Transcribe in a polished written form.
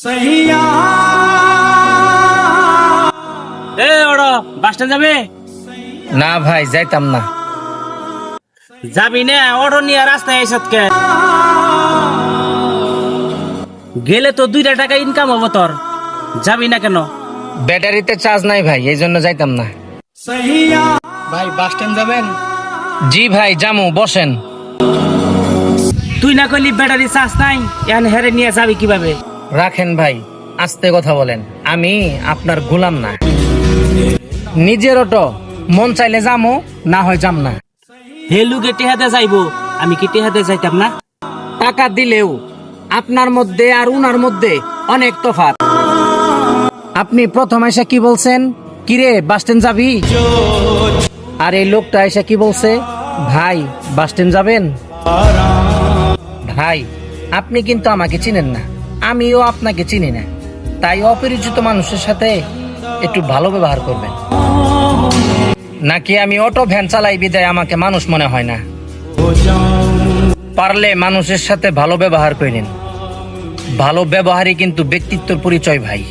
এ ওড়ো bus stand যাবে? না ভাই যাইতাম না। যাবি না? অটো নিয়ে রাস্তায় এসত কে? গেলে তো 2 টাকা ইনকাম হবো তোর। যাবি না কেন? ব্যাটারিতে চার্জ নাই ভাই, এই জন্য যাইতাম না। ভাই বাস স্ট্যান্ড যাবেন? জি ভাই জামু, বসেন। তুই না কইলি ব্যাটারি চার্জ নাই, এখন হেরে নিয়ে যাবি কিভাবে? রাখেন ভাই, আস্তে কথা বলেন। আমি আপনার গোলাম না। নিজের অটো, মন চাইলে যামু, না হয় যাম না। হেলুকে টেহাতে যাইবো, আমি কি টেহাতে যাইতাম না? টাকা দিলেও আপনার মধ্যে আর উনার মধ্যে অনেক তফাৎ। আপনি প্রথম এসে কি বলছেন, কিরে বাস স্ট্যান্ড যাবি? আর এই লোকটা এসে কি বলছে, ভাই বাস স্ট্যান্ড যাবেন? ভাই আপনি কিন্তু আমাকে চিনেন না, আমিও আপনাকে চিনি না, তাই অপরিচিত মানুষের সাথে একটু ভালো ব্যবহার করবেন। নাকি আমি অটো ভ্যান চালাই বিদায় আমাকে মানুষ মনে হয় না? পারলে মানুষের সাথে ভালো ব্যবহার করেন। ভালো ব্যবহারই কিন্তু ব্যক্তিত্বের পরিচয় ভাই।